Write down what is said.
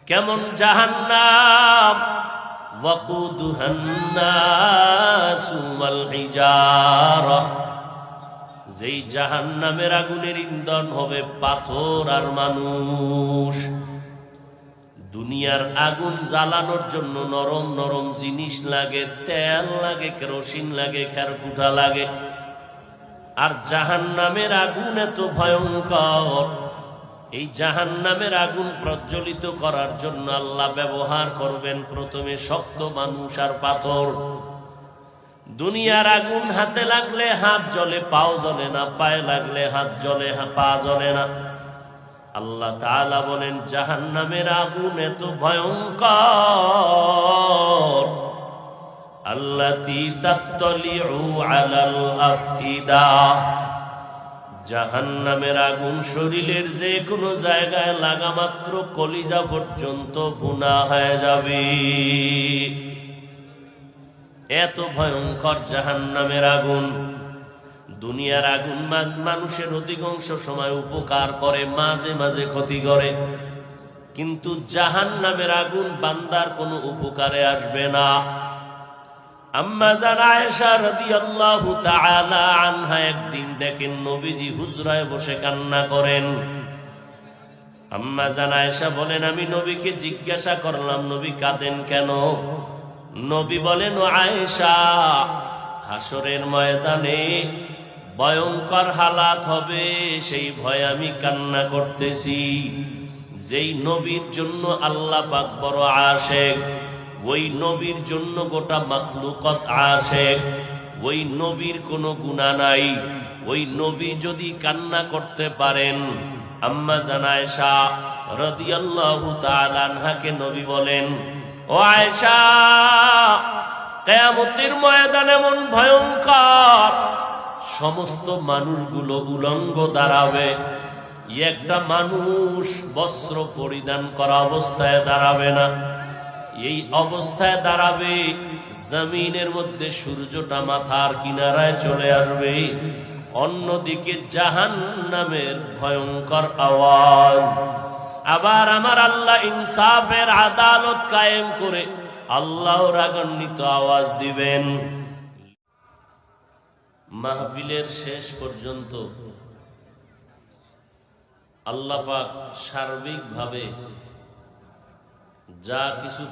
কেমন জাহান্নাম, ওয়াকুদুহান নাসু ওয়াল হিজারা, যেই জাহান্নামের আগুনের ইন্ধন হবে পাথর আর মানুষ। দুনিয়ার আগুন জ্বালানোর জন্য নরম নরম জিনিস লাগে, তেল লাগে, কেরোসিন লাগে, খেরকুটা লাগে। আর জাহান্নামের আগুন এত ভয়ঙ্কর, এই জাহান্নামের আগুন প্রজ্বলিত করার জন্য আল্লাহ ব্যবহার করবেন প্রথমে শক্ত মানুষ আর পাথর। দুনিয়ার আগুন হাতে লাগলে হাত জ্বলে, পাও জ্বলে না, পায়ে লাগলে হাত জ্বলে, পা জ্বলে না। আল্লাহ তাআলা বলেন জাহান্নামের আগুন এত ভয়ঙ্কর, আল্লাতী তাত্তালিউ আলাল আফইদা, জাহান্নামের আগুন শরীরের যে কোনো জায়গায় লাগা মাত্র কলিজা পর্যন্ত ভুনা হয়ে যাবে। এত ভয়ঙ্কর জাহান্নামের আগুন। দুনিয়ার আগুন মানুষের অধিকাংশ সময় উপকার করে, মাঝে মাঝে ক্ষতি করে, কিন্তু জাহান্নামের আগুন বান্দার কোনো উপকারে আসবে না। আম্মা জান আয়েশা রাদিয়াল্লাহু তাআলা আনহা একদিন দেখেন নবীজি হুজরায় বসে কান্না করেন। আম্মা জান আয়েশা বলেন, আমি নবীকে জিজ্ঞাসা করলাম নবী কাঁদেন কেন? নবী বলেন, ও আয়েশা, হাসরের ময়দানে ভয়ঙ্কর হালাত হবে, সেই ভয়ে আমি কান্না করতেছি। যেই নবীর জন্য আল্লাহ পাক বড় আশেক, ওই নবীর জন্য গোটা মাখলুকত আশেক, ওই নবীর কোনো গুনাহ নাই, ওই নবী যদি কান্না করতে পারেন। আম্মা জান আয়েশা রাদিয়াল্লাহু তাআলা আনহাকে নবী বলেন, ও আয়েশা, কিয়ামতের ময়দান এমন ভয়ঙ্কর, সমস্ত মানুষগুলো উলঙ্গ দাঁড়াবে, একটা মানুষ বস্ত্র পরিধান করা অবস্থায় দাঁড়াবে না। এই অবস্থায় দাঁড়াবে, জমিনের মধ্যে সূর্যটা মাথার কিনারায় চলে আসবে, অন্যদিকে জাহান্নামের ভয়ঙ্কর আওয়াজ। আবার আমার আল্লাহ ইনসাফের আদালত কায়েম করে আল্লাহর রাগান্বিত আওয়াজ দিবেন। মাহফিলের শেষ পর্যন্ত আল্লাহ পাক সার্বিকভাবে যা কিছু